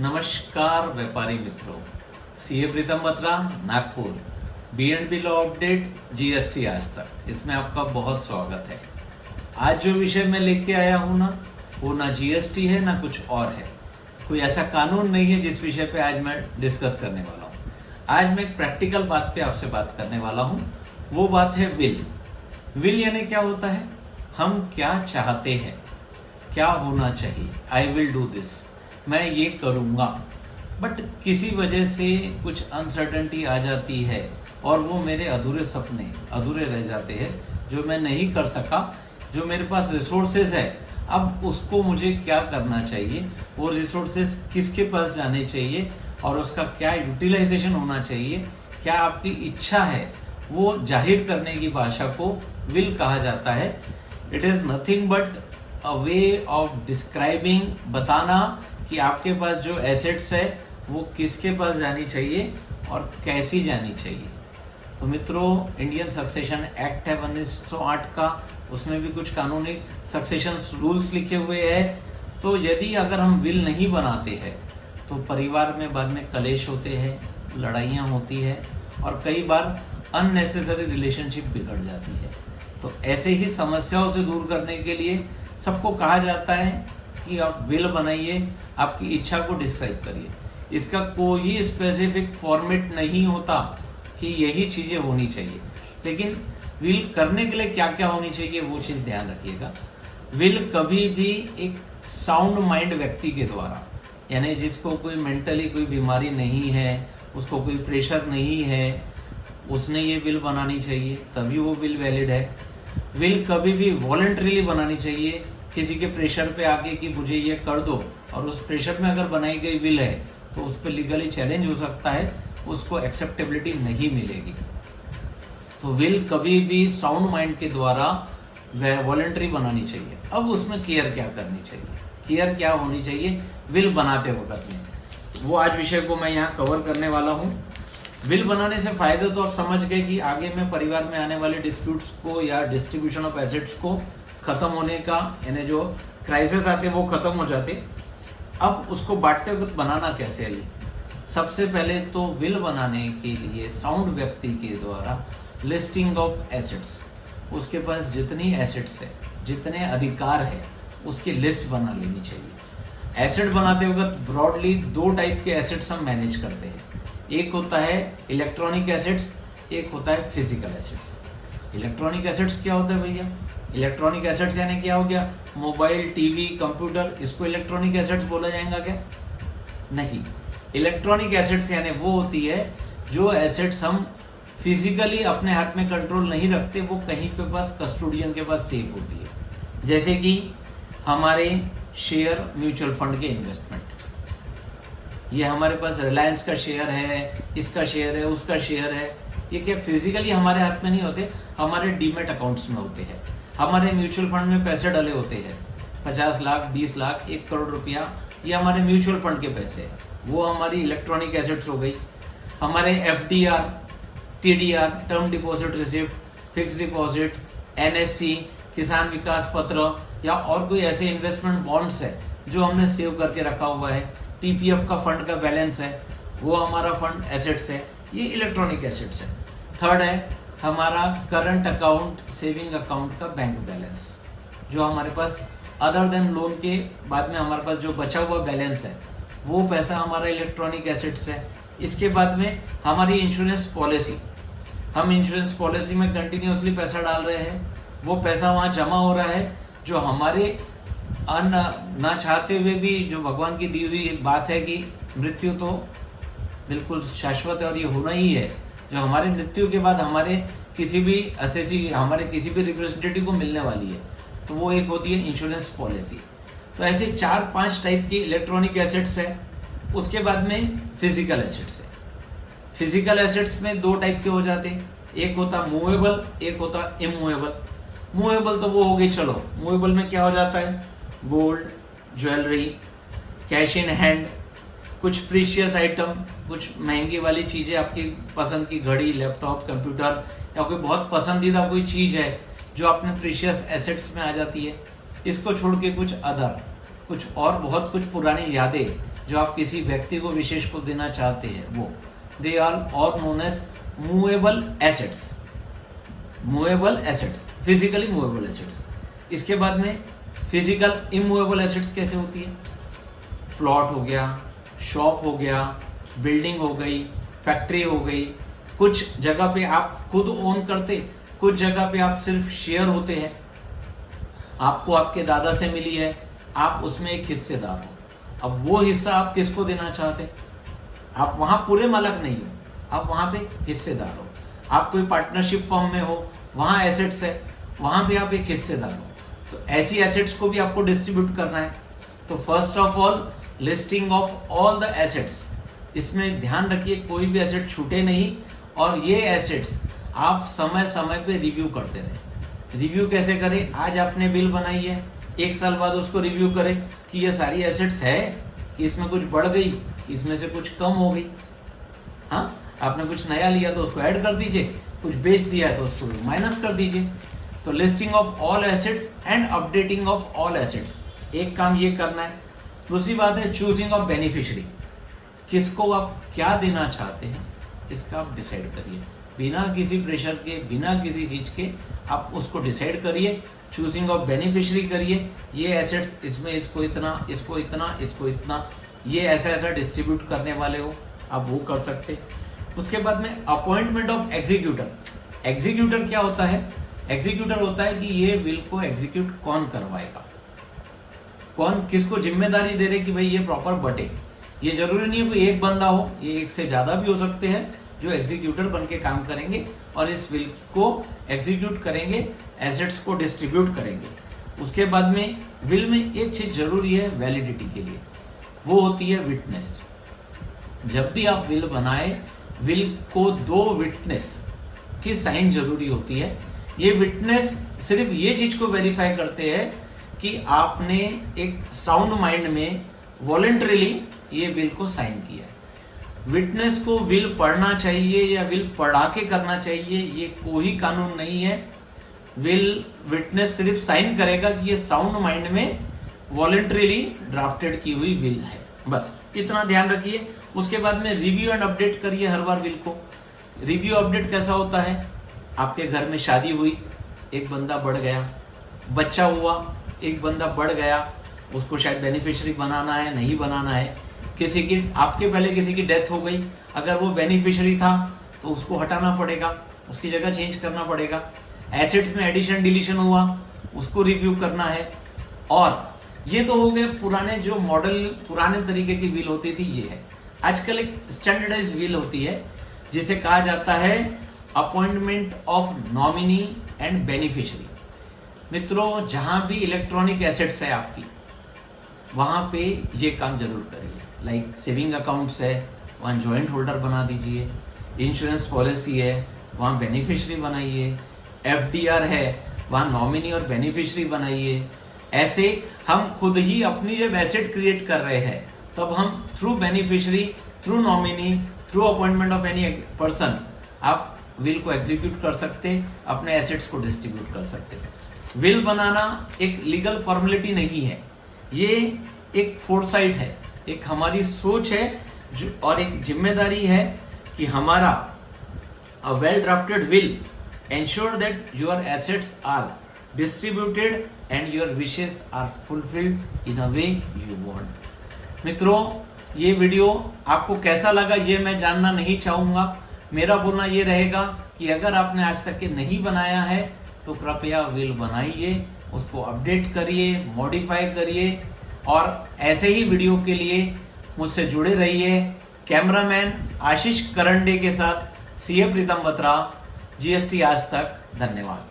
नमस्कार व्यापारी मित्रों, CA Pritam Batra, Nagpur. BNB law update, GST आज तक, इसमें आपका बहुत स्वागत है। आज जो विषय मैं लेके आया हूं ना, वो ना जीएसटी है ना कुछ और है। कोई ऐसा कानून नहीं है जिस विषय पे आज मैं डिस्कस करने वाला हूं। आज मैं एक प्रैक्टिकल बात पे आपसे बात करने वाला हूं। वो बात है विल। विल यानी क्या होता है? हम क्या चाहते हैं, क्या होना चाहिए। आई विल डू दिस, मैं ये करूँगा, बट किसी वजह से कुछ अनसर्टेनिटी आ जाती है और वो मेरे अधूरे सपने अधूरे रह जाते हैं, जो मैं नहीं कर सका, जो मेरे पास रिसोर्सेज है। अब उसको मुझे क्या करना चाहिए, वो रिसोर्सेज किसके पास जाने चाहिए और उसका क्या यूटिलाइजेशन होना चाहिए, क्या आपकी इच्छा है, वो जाहिर करने की भाषा को विल कहा जाता है। It is nothing but a way of describing, बताना कि आपके पास जो एसेट्स है वो किसके पास जानी चाहिए और कैसी जानी चाहिए। तो मित्रों, इंडियन सक्सेशन एक्ट है 1908 का, उसमें भी कुछ कानूनी सक्सेशन रूल्स लिखे हुए हैं। तो यदि अगर हम विल नहीं बनाते हैं तो परिवार में बाद में कलेश होते हैं, लड़ाइयाँ होती है और कई बार अननेसेसरी रिलेशनशिप बिगड़ जाती है। तो ऐसे ही समस्याओं से दूर करने के लिए सबको कहा जाता है कि आप विल बनाइए, आपकी इच्छा को डिस्क्राइब करिए। इसका कोई स्पेसिफिक फॉर्मेट नहीं होता कि यही चीजें होनी चाहिए, लेकिन विल करने के लिए क्या क्या होनी चाहिए वो चीज ध्यान रखिएगा। विल कभी भी एक साउंड माइंड व्यक्ति के द्वारा, यानी जिसको कोई मेंटली कोई बीमारी नहीं है, उसको कोई प्रेशर नहीं है, उसने ये विल बनानी चाहिए, तभी वो विल वैलिड है। विल कभी भी वॉलंटरीली बनानी चाहिए, किसी के प्रेशर पे आके कि मुझे ये कर दो, और उस प्रेशर में अगर बनाई गई विल है तो उस पर लीगली चैलेंज हो सकता है, उसको एक्सेप्टेबिलिटी नहीं मिलेगी। तो विल कभी भी साउंड माइंड के द्वारा वॉलंटरी बनानी चाहिए। अब उसमें केयर क्या करनी चाहिए, केयर क्या होनी चाहिए विल बनाते वक्त में, वो आज विषय को मैं यहाँ कवर करने वाला हूँ। विल बनाने से फायदे तो आप समझ गए कि आगे में परिवार में आने वाले डिस्प्यूट्स को या डिस्ट्रीब्यूशन ऑफ एसेट्स को खत्म होने का, यानी जो क्राइसिस आते वो खत्म हो जाते। अब उसको बांटते वक्त बनाना कैसे है? सबसे पहले तो विल बनाने के लिए साउंड व्यक्ति के द्वारा लिस्टिंग ऑफ एसेट्स, उसके पास जितनी एसेट्स है, जितने अधिकार है, उसकी लिस्ट बना लेनी चाहिए। एसेट बनाते वक्त ब्रॉडली दो टाइप के एसेट्स हम मैनेज करते हैं। एक होता है इलेक्ट्रॉनिक एसेट्स, एक होता है फिजिकल एसेट्स। इलेक्ट्रॉनिक एसेट्स क्या होता है भैया? इलेक्ट्रॉनिक एसेट्स यानी क्या हो गया? मोबाइल, टीवी, कंप्यूटर, इसको इलेक्ट्रॉनिक एसेट्स बोला जाएगा क्या? नहीं। इलेक्ट्रॉनिक एसेट्स यानी वो होती है जो एसेट्स हम फिजिकली अपने हाथ में कंट्रोल नहीं रखते, वो कहीं पे पास कस्टोडियन के पास सेफ होती है। जैसे कि हमारे शेयर म्यूचुअल फंड के इन्वेस्टमेंट, ये हमारे पास रिलायंस का शेयर है, इसका शेयर है, उसका शेयर है, ये क्या फिजिकली हमारे हाथ में नहीं होते, हमारे डीमेट अकाउंट्स में होते हैं। हमारे म्यूचुअल फंड में पैसे डले होते हैं, 50 लाख, 20 लाख, 1 करोड़ रुपया, ये हमारे म्यूचुअल फंड के पैसे हैं, वो हमारी इलेक्ट्रॉनिक एसेट्स हो गई। हमारे FDR, TDR, term deposit receipt, fix deposit, NSC, किसान विकास पत्र या और कोई ऐसे इन्वेस्टमेंट बॉन्ड्स है जो हमने सेव करके रखा हुआ है, पीपीएफ का फंड का बैलेंस है, वो हमारा फंड एसेट्स है, ये इलेक्ट्रॉनिक एसेट्स है। थर्ड है हमारा करंट अकाउंट, सेविंग अकाउंट का बैंक बैलेंस, जो हमारे पास अदर देन लोन के बाद में हमारे पास जो बचा हुआ बैलेंस है, वो पैसा हमारा इलेक्ट्रॉनिक एसेट्स है। इसके बाद में हमारी इंश्योरेंस पॉलिसी, हम इंश्योरेंस पॉलिसी में कंटिन्यूसली पैसा डाल रहे हैं, वो पैसा वहाँ जमा हो रहा है, जो हमारे ना चाहते हुए भी, जो भगवान की दी हुई बात है कि मृत्यु तो बिल्कुल शाश्वत है और ये होना ही है, जो हमारे मृत्यु के बाद हमारे किसी भी असेसी, हमारे किसी भी रिप्रेजेंटेटिव को मिलने वाली है, तो वो एक होती है इंश्योरेंस पॉलिसी। तो ऐसे 4-5 टाइप की इलेक्ट्रॉनिक एसेट्स है। उसके बाद में फिजिकल एसेट्स है। फिजिकल एसेट्स में दो टाइप के हो जाते हैं, एक होता मूवेबल, एक होता इमूवेबल। मूवेबल तो वो हो गई, चलो मूवेबल में क्या हो जाता है? Gold, jewellery, cash in hand, कुछ प्रीशियस आइटम, कुछ महंगी वाली चीजें, आपकी पसंद की घड़ी, लैपटॉप, कंप्यूटर, या कोई बहुत पसंदीदा कोई चीज है जो अपने प्रीशियस एसेट्स में आ जाती है। इसको छोड़ के कुछ अदर, कुछ और बहुत कुछ पुरानी यादें जो आप किसी व्यक्ति को विशेष को देना चाहते हैं वो, दे आर और known as movable assets. Movable assets, physically movable assets. इसके बाद में फिजिकल इमूवेबल एसेट्स कैसे होती है? प्लॉट हो गया, शॉप हो गया, बिल्डिंग हो गई, फैक्ट्री हो गई। कुछ जगह पे आप खुद ओन करते, कुछ जगह पे आप सिर्फ शेयर होते हैं, आपको आपके दादा से मिली है, आप उसमें एक हिस्सेदार हो। अब वो हिस्सा आप किसको देना चाहते? आप वहां पूरे मालिक नहीं हो, आप वहां पे हिस्सेदार हो। आप कोई पार्टनरशिप फर्म में हो, वहां एसेट्स है, वहां पे आप एक हिस्सेदार हो, तो ऐसी एसेट्स को भी आपको डिस्ट्रीब्यूट करना है। तो first of all listing of all the assets, इसमें ध्यान रखिए कोई भी एसेट छूटे नहीं, और ये एसेट्स आप समय समय पे रिव्यू करते रहे। रिव्यू कैसे करें? आज आपने बिल बनाई है, एक साल बाद उसको रिव्यू करें कि ये सारी एसेट्स है, कि इसमें कुछ बढ़ गई, कि इसमें से कुछ कम हो गई। हाँ, आपने कुछ नया लिया तो उसको ऐड कर दीजिए, कुछ बेच दिया है तो उसको माइनस कर दीजिए। तो listing of all assets and updating of all assets, एक काम ये करना है। दूसरी बात है चूजिंग ऑफ बेनिफिशियरी, किसको आप क्या देना चाहते हैं इसका आप डिसाइड करिए, बिना किसी प्रेशर के, बिना किसी चीज के आप उसको डिसाइड करिए। चूजिंग ऑफ बेनिफिशियरी करिए, ये एसेट्स इसमें इसको इतना, इसको इतना, इसको इतना, ये ऐसा ऐसा डिस्ट्रीब्यूट करने वाले हो, आप वो कर सकते। उसके बाद में अपॉइंटमेंट ऑफ एग्जीक्यूटर। एग्जीक्यूटर क्या होता है? एग्जीक्यूटर होता है कि ये विल को एग्जीक्यूट कौन करवाएगा, कौन किसको जिम्मेदारी दे रहे कि भाई ये प्रॉपर बटे। ये जरूरी नहीं है कोई एक बंदा हो, ये एक से ज्यादा भी हो सकते हैं जो एग्जीक्यूटर बन के काम करेंगे और इस विल को एग्जीक्यूट करेंगे, एसेट्स को डिस्ट्रीब्यूट करेंगे। उसके बाद में विल में एक चीज जरूरी है वैलिडिटी के लिए, वो होती है विटनेस। जब भी आप विल बनाए, विल को 2 विटनेस की साइन जरूरी होती है। ये विटनेस सिर्फ ये चीज को वेरीफाई करते हैं कि आपने एक साउंड माइंड में वॉलंटरीली ये विल को साइन किया है। विटनेस को विल पढ़ना चाहिए या विल पढ़ा के करना चाहिए, ये कोई कानून नहीं है। विल विटनेस सिर्फ साइन करेगा कि ये साउंड माइंड में वॉलंटरीली ड्राफ्टेड की हुई विल है, बस इतना ध्यान रखिए। उसके बाद में रिव्यू एंड अपडेट करिए हर बार विल को। रिव्यू अपडेट कैसा होता है? आपके घर में शादी हुई, एक बंदा बढ़ गया, बच्चा हुआ, एक बंदा बढ़ गया, उसको शायद बेनिफिशियरी बनाना है, नहीं बनाना है। किसी की, आपके पहले किसी की डेथ हो गई, अगर वो बेनिफिशियरी था तो उसको हटाना पड़ेगा, उसकी जगह चेंज करना पड़ेगा। एसेट्स में एडिशन डिलीशन हुआ, उसको रिव्यू करना है। और ये तो हो गए पुराने जो मॉडल, पुराने तरीके की विल होती थी, ये है। आजकल एक स्टैंडर्डाइज विल होती है जिसे कहा जाता है appointment of nominee and beneficiary. मित्रों, जहां भी इलेक्ट्रॉनिक एसेट्स है आपकी, वहां पे ये काम जरूर करिए। लाइक सेविंग अकाउंट्स है, वहां जॉइंट होल्डर बना दीजिए। इंश्योरेंस पॉलिसी है, वहां बेनिफिशियरी बनाइए। एफडीआर है, वहां नॉमिनी और बेनिफिशियरी बनाइए। ऐसे हम खुद ही अपनी जब एसेट क्रिएट कर रहे हैं, तब हम through beneficiary, through nominee, through appointment of any person आप विल को एग्जीक्यूट कर सकते, अपने एसेट्स को डिस्ट्रीब्यूट कर सकते। विल बनाना एक लीगल फॉर्मेलिटी नहीं है, ये एक फोरसाइट है, एक हमारी सोच है जो, और एक जिम्मेदारी है कि हमारा a well drafted will ensure that your assets are distributed and your wishes are fulfilled in a way you want। मित्रों, ये वीडियो आपको कैसा लगा ये मैं जानना नहीं चाहूंगा। मेरा बोलना ये रहेगा कि अगर आपने आज तक के नहीं बनाया है तो कृपया विल बनाइए, उसको अपडेट करिए, मॉडिफाई करिए, और ऐसे ही वीडियो के लिए मुझसे जुड़े रहिए। कैमरामैन आशीष करंडे के साथ सीए प्रीतम बत्रा, जीएसटी आज तक। धन्यवाद।